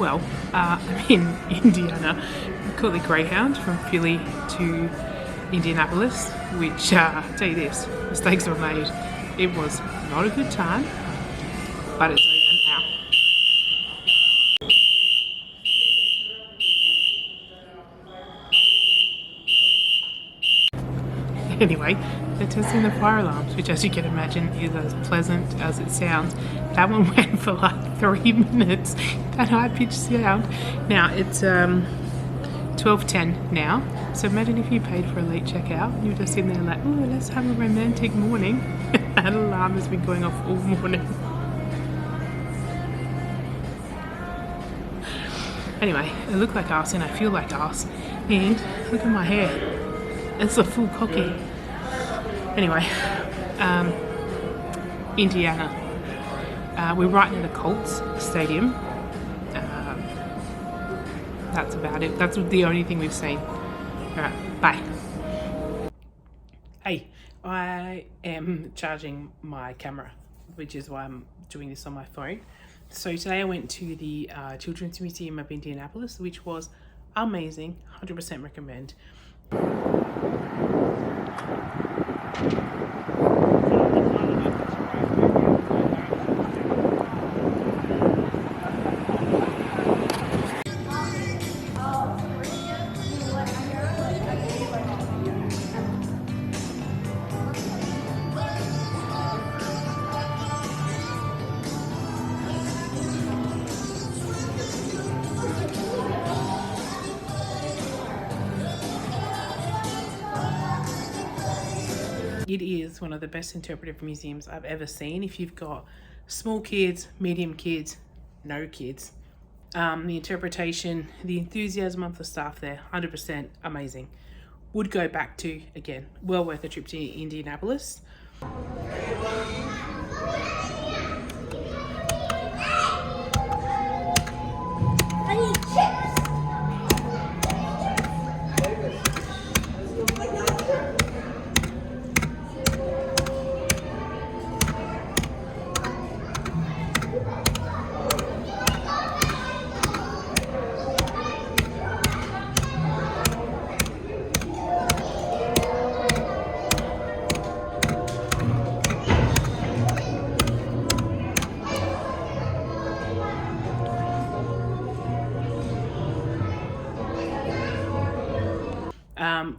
I'm in Indiana. We call it Greyhound from Philly to Indianapolis, which, I'll tell you this, mistakes were made. It was not a good time, but it's over now. Anyway, they're testing the fire alarms, which, as you can imagine, is as pleasant as it sounds. That one went for like 3 minutes, that high-pitched sound. Now, it's 12:10 now, so imagine if you paid for a late checkout, you're just sitting there like, oh, let's have a romantic morning. That alarm has been going off all morning. Anyway, I look like us and I feel like us, and look at my hair. It's a full cocky. Anyway, Indiana. We're right near the Colts Stadium. That's about it. That's the only thing we've seen. Alright, bye. Hey, I am charging my camera, which is why I'm doing this on my phone. So today I went to the Children's Museum of Indianapolis, which was amazing. 100% recommend. It is one of the best interpretive museums I've ever seen. If you've got small kids, medium kids, no kids, the interpretation, the enthusiasm of the staff there, 100% amazing. Would go back to, again, well worth a trip to Indianapolis. I need chips.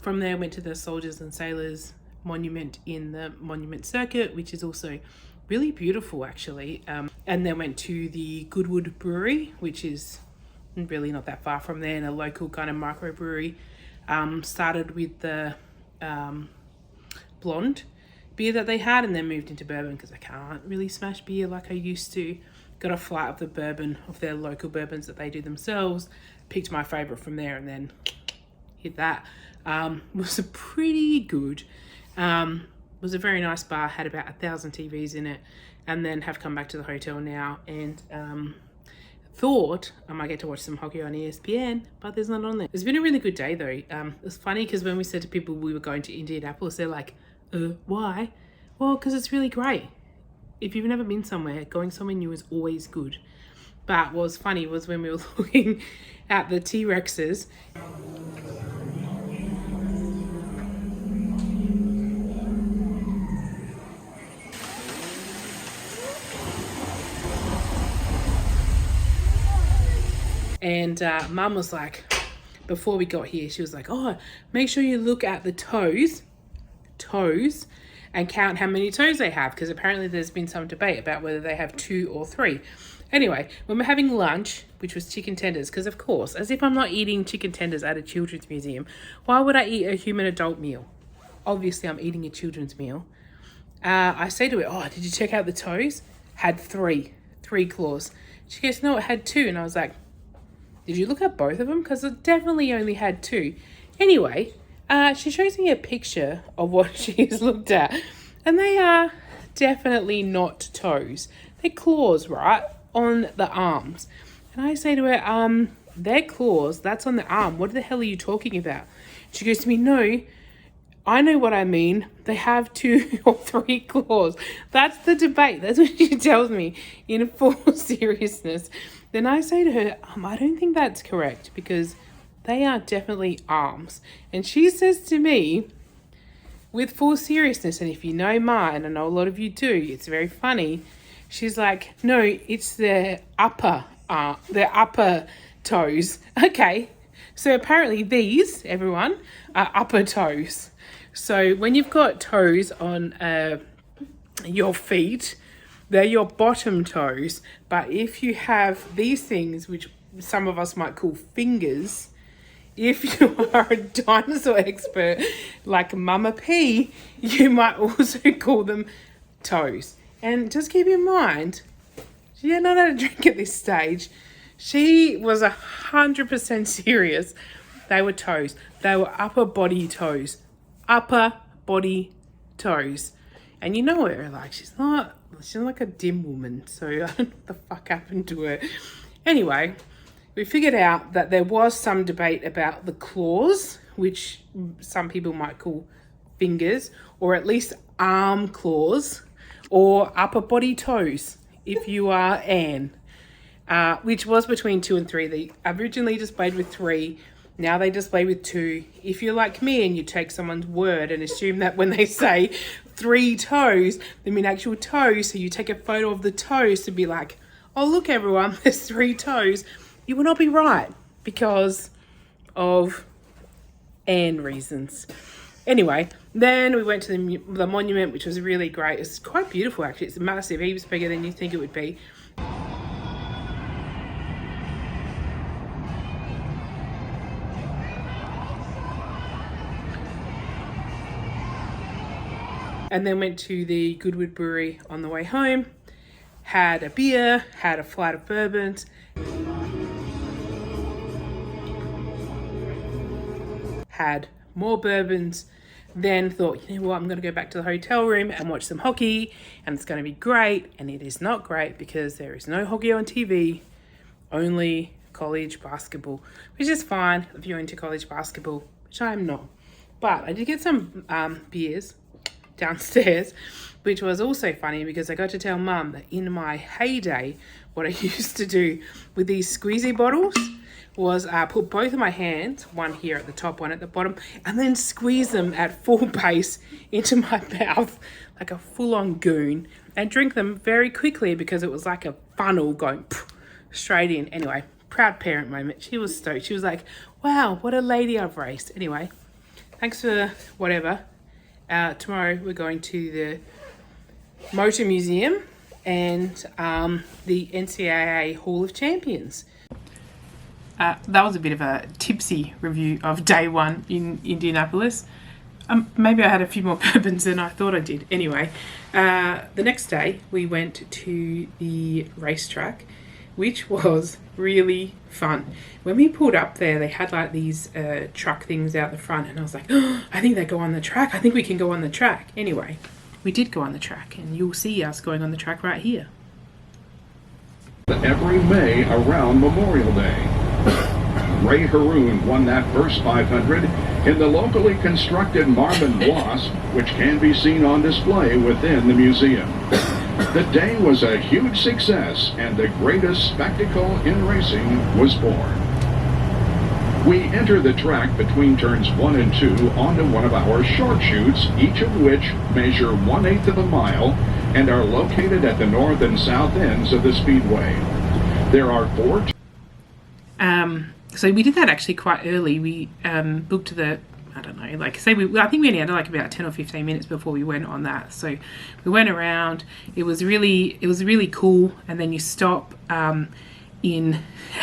From there, went to the Soldiers and Sailors Monument in the Monument Circuit, which is also really beautiful, actually. And then went to the Goodwood Brewery, which is really not that far from there, and a local kind of microbrewery. Started with the blonde beer that they had, and then moved into bourbon because I can't really smash beer like I used to. Got a flight of the bourbon, of their local bourbons that they do themselves. Picked my favorite from there, and then hit that. Was a pretty good. Was a very nice bar, had about 1,000 TVs in it, and then have come back to the hotel now and thought I might get to watch some hockey on ESPN, but there's none on there. It's been a really good day though. It's funny because when we said to people we were going to Indianapolis, they're like, why? Well, because it's really great. If you've never been somewhere, going somewhere new is always good. But what was funny was when we were looking at the T-Rexes, and Mum was like, before we got here, she was like, oh, make sure you look at the toes, and count how many toes they have, because apparently there's been some debate about whether they have 2 or 3. Anyway, when we're having lunch, which was chicken tenders, because of course, as if I'm not eating chicken tenders at a children's museum, why would I eat a human adult meal? Obviously, I'm eating a children's meal. I say to her, oh, did you check out the toes? Had 3 claws. She goes, no, it had 2. And I was like, did you look at both of them? Because it definitely only had 2. Anyway, she shows me a picture of what she's looked at. And they are definitely not toes. They're claws, right? On the arms. And I say to her, they're claws. That's on the arm. What the hell are you talking about? She goes to me, no, I know what I mean. They have 2 or 3 claws. That's the debate. That's what she tells me in full seriousness. Then I say to her, I don't think that's correct because they are definitely arms. And she says to me, with full seriousness, and if you know Ma, and I know a lot of you do, it's very funny. She's like, no, it's the upper toes. Okay, so apparently these, everyone, are upper toes. So when you've got toes on your feet, they're your bottom toes. But if you have these things, which some of us might call fingers, if you are a dinosaur expert like Mama P, you might also call them toes. And just keep in mind, she had not had a drink at this stage. She was 100% serious. They were toes. They were upper body toes. Upper body toes. And you know her, like, she's like a dim woman. So I don't know what the fuck happened to her. Anyway, we figured out that there was some debate about the claws, which some people might call fingers, or at least arm claws, or upper body toes, if you are Anne, which was between 2 and 3. They originally displayed with 3. Now they display with 2. If you're like me and you take someone's word and assume that when they say 3 toes, they mean actual toes, so you take a photo of the toes to be like, oh, look, everyone, there's 3 toes. You will not be right because of Anne reasons. Anyway, then we went to the monument, which was really great. It's quite beautiful, actually. It's massive, heaps bigger than you think it would be. And then went to the Goodwood Brewery on the way home. Had a beer, had a flight of bourbons. Had more bourbons, then thought, you know what, I'm going to go back to the hotel room and watch some hockey, and it's going to be great. And it is not great because there is no hockey on TV, only college basketball, which is fine if you're into college basketball, which I am not. But I did get some beers downstairs, which was also funny because I got to tell Mum that in my heyday, what I used to do with these squeezy bottles was put both of my hands, one here at the top, one at the bottom, and then squeeze them at full pace into my mouth like a full-on goon, and drink them very quickly because it was like a funnel going straight in. Anyway, proud parent moment. She was stoked. She was like, wow, what a lady I've raced. Anyway, thanks for whatever. Tomorrow we're going to the Motor Museum and the NCAA Hall of Champions. That was a bit of a tipsy review of day 1 in Indianapolis. Maybe I had a few more bourbons than I thought I did. Anyway, the next day we went to the racetrack, which was really fun. When we pulled up there, they had like these truck things out the front, and I was like, oh, I think they go on the track. I think we can go on the track. Anyway, we did go on the track, and you'll see us going on the track right here. Every May around Memorial Day. Ray Haroon won that first 500 in the locally constructed Marmon Wasp, which can be seen on display within the museum. The day was a huge success, and the greatest spectacle in racing was born. We enter the track between turns 1 and 2 onto one of our short chutes, each of which measure 1/8 of a mile and are located at the north and south ends of the speedway. There are 4. So we did that actually quite early. We booked the, I don't know, like say I think we only had like about 10 or 15 minutes before we went on that. So we went around. It was really cool. And then you stop in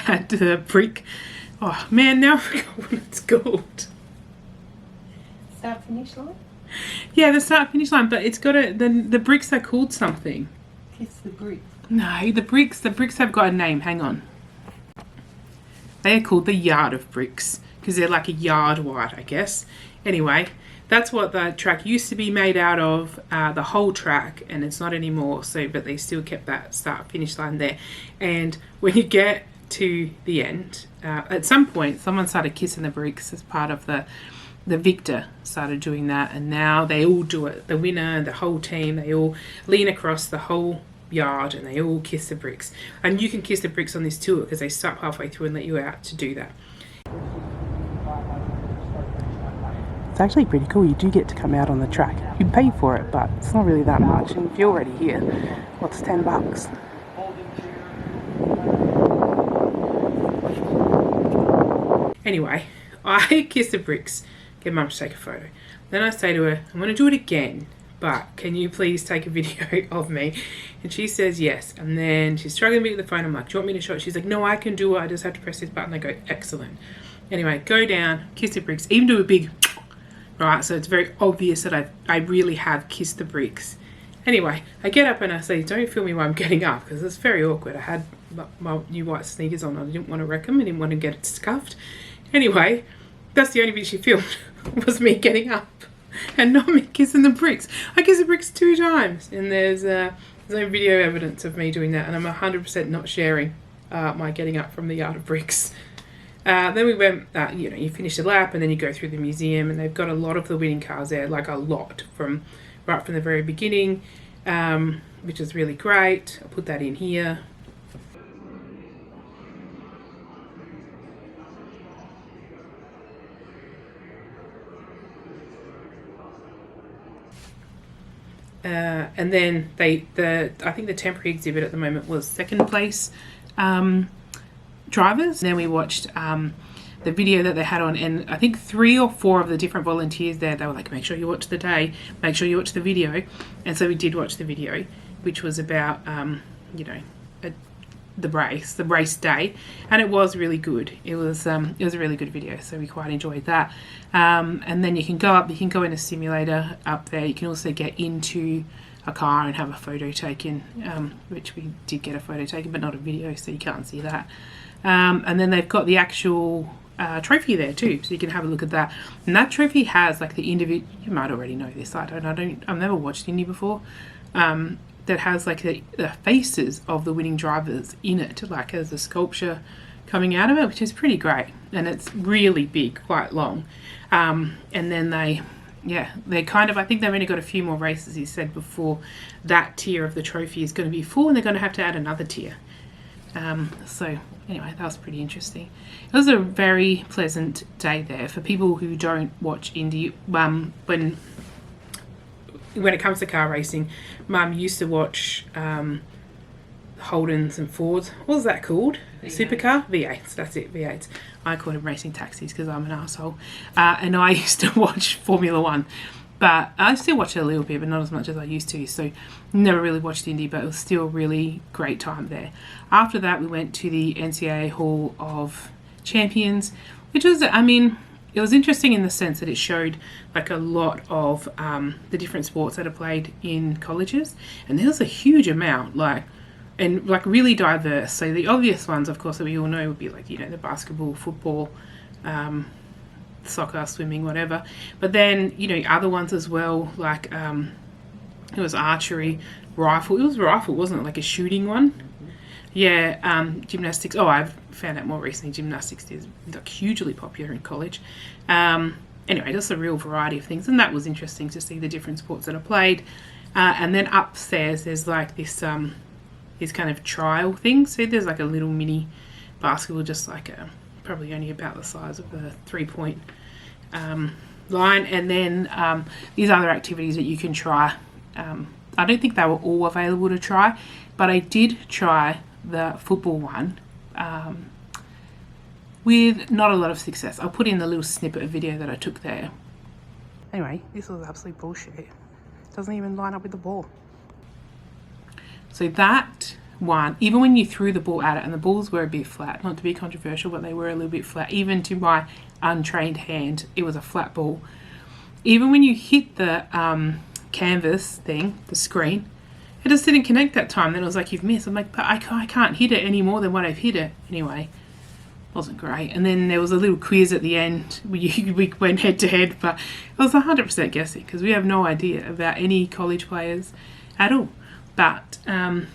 at the brick. Oh man, now I forgot what it's called. Start finish line? Yeah, the start finish line, but it's got the bricks are called something. It's the brick. No, the bricks have got a name. Hang on. They're called the yard of bricks because they're like a yard wide, I guess. Anyway, that's what the track used to be made out of, the whole track, and it's not anymore. So, but they still kept that start finish line there. And when you get to the end, at some point, someone started kissing the bricks as part of the victor started doing that, and now they all do it. The winner, the whole team, they all lean across the whole yard, and they all kiss the bricks. And you can kiss the bricks on this tour because they stop halfway through and let you out to do that. It's actually pretty cool. You do get to come out on the track. You pay for it, but it's not really that much. And if you're already here, what's $10? Anyway, I kiss the bricks, get Mum to take a photo. Then I say to her, I'm going to do it again, but can you please take a video of me? And she says yes. And then she's struggling a bit with the phone. I'm like, do you want me to show it? She's like, no, I can do it. I just have to press this button. I go, excellent. Anyway, go down, kiss the bricks, even do a big, right? So it's very obvious that I really have kissed the bricks. Anyway, I get up and I say, don't film me while I'm getting up, because it's very awkward. I had my new white sneakers on. I didn't want to wreck them. I didn't want to get it scuffed. Anyway, that's the only bit she filmed, was me getting up and not me kissing the bricks. I kissed the bricks 2 times, and there's no video evidence of me doing that, and I'm 100% not sharing my getting up from the yard of bricks. Then we went, you finish the lap and then you go through the museum, and they've got a lot of the winning cars there, like a lot right from the very beginning, which is really great. I'll put that in here. And then I think the temporary exhibit at the moment was second place drivers. And then we watched the video that they had on, and I think 3 or 4 of the different volunteers there, they were like, make sure you watch the day, make sure you watch the video. And so we did watch the video, which was about the race day, and it was really good. It was a really good video, so we quite enjoyed that. And then you can go in a simulator up there. You can also get into a car and have a photo taken, which we did get a photo taken, but not a video, so you can't see that. And then they've got the actual trophy there too, so you can have a look at that. And that trophy has like the individual. You might already know this. I've never watched Indy before. That has like the faces of the winning drivers in it, like as a sculpture coming out of it, which is pretty great. And it's really big, quite long. And then they're kind of, I think they've only got a few more races, he said, before that tier of the trophy is going to be full, and they're going to have to add another tier. So anyway, that was pretty interesting. It was a very pleasant day there for people who don't watch Indy. When it comes to car racing, Mum used to watch Holdens and Fords. What was that called? Supercar? V8s, that's it, V8s. I call them racing taxis because I'm an asshole. And I used to watch Formula 1. But I still watch it a little bit, but not as much as I used to. So never really watched Indy, but it was still a really great time there. After that, we went to the NCAA Hall of Champions, which was, it was interesting in the sense that it showed like a lot of the different sports that are played in colleges, and there was a huge amount, and really diverse. So the obvious ones, of course, that we all know would be like, the basketball, football, soccer, swimming, whatever. But then, other ones as well, like it was archery, rifle. It was rifle, wasn't it? Like a shooting one. Yeah, gymnastics. Oh, I've found out more recently gymnastics is like hugely popular in college. Anyway, just a real variety of things, and that was interesting to see the different sports that are played. And then upstairs, there's like this kind of trial thing. So there's like a little mini basketball, just like probably only about the size of a 3-point line, and then these other activities that you can try. I don't think they were all available to try, but I did try the football one with not a lot of success. I'll put in the little snippet of video that I took there. Anyway, this was absolute bullshit. It doesn't even line up with the ball. So that one, even when you threw the ball at it, and the balls were a bit flat, not to be controversial, but they were a little bit flat. Even to my untrained hand, it was a flat ball. Even when you hit the canvas thing, the screen, it just didn't connect that time. Then it was like, you've missed. I'm like, but I can't hit it any more than what I've hit it. Anyway, wasn't great. And then there was a little quiz at the end. We went head to head, but it was 100% guessing because we have no idea about any college players at all. But Mum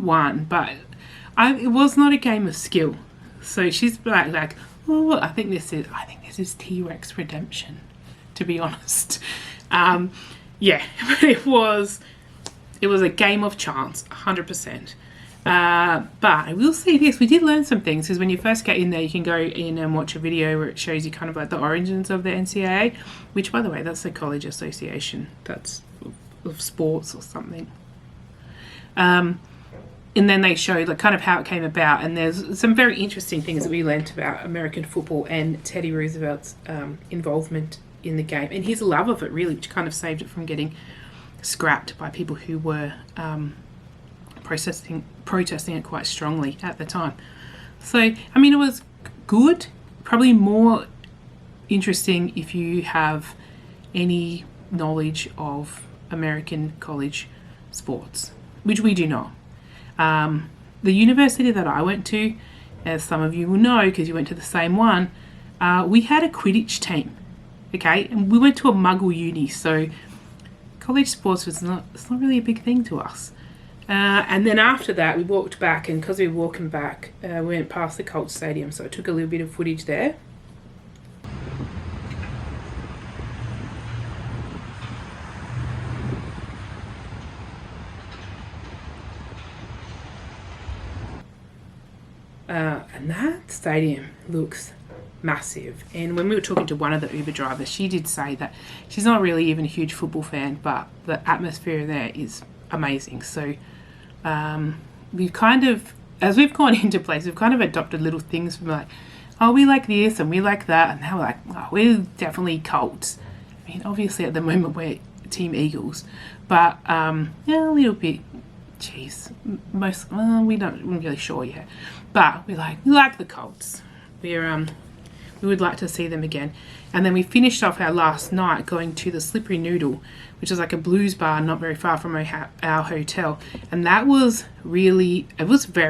won, but it was not a game of skill. So she's like, oh, I think this is T-Rex redemption, to be honest. Yeah, but it was It was a game of chance, 100%. But I will say this, we did learn some things, because when you first get in there, you can go in and watch a video where it shows you kind of like the origins of the NCAA, which, by the way, that's the College Association, that's of sports or something. And then they show like kind of how it came about, and there's some very interesting things that we learnt about American football and Teddy Roosevelt's involvement in the game, and his love of it, really, which kind of saved it from getting scrapped by people who were protesting it quite strongly at the time. So, I mean, it was good, probably more interesting if you have any knowledge of American college sports, which we do not. The university that I went to, as some of you will know because you went to the same one, we had a Quidditch team, okay, and we went to a Muggle uni, so college sports it's not really a big thing to us. And then after that, we walked back, and because we were walking back, we went past the Colts Stadium, so I took a little bit of footage there. And that stadium looks massive. And when we were talking to one of the Uber drivers, she did say that she's not really even a huge football fan, but the atmosphere there is amazing. So we've kind of, as we've gone into places, we've kind of adopted little things from like, oh, we like this and we like that, and now we're like, oh, we're definitely Colts. I mean, obviously at the moment we're Team Eagles, but yeah, a little bit. Jeez, we're not really sure yet, but we like the Colts. We would like to see them again. And then we finished off our last night going to the Slippery Noodle, which is like a blues bar not very far from our hotel, and that was very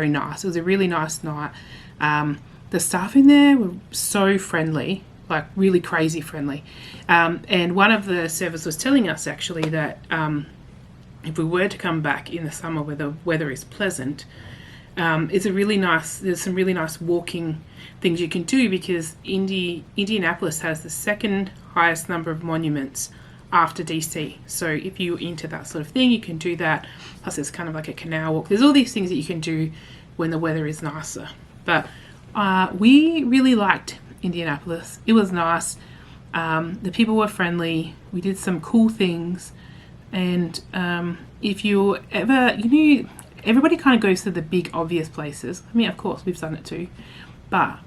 nice. It was a really nice night. The staff in there were so friendly, like really crazy friendly. And one of the servers was telling us actually that if we were to come back in the summer where the weather is pleasant, there's some really nice walking things you can do, because Indianapolis has the second highest number of monuments after DC. So if you're into that sort of thing, you can do that. Plus there's kind of like a canal walk. There's all these things that you can do when the weather is nicer. But we really liked Indianapolis. It was nice. The people were friendly. We did some cool things. And if you ever, everybody kind of goes to the big obvious places. I mean, of course, we've done it too. But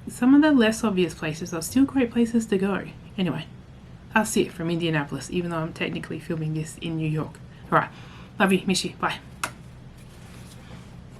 some of the less obvious places are still great places to go. Anyway, that's it from Indianapolis, even though I'm technically filming this in New York. All right. Love you. Miss you. Bye.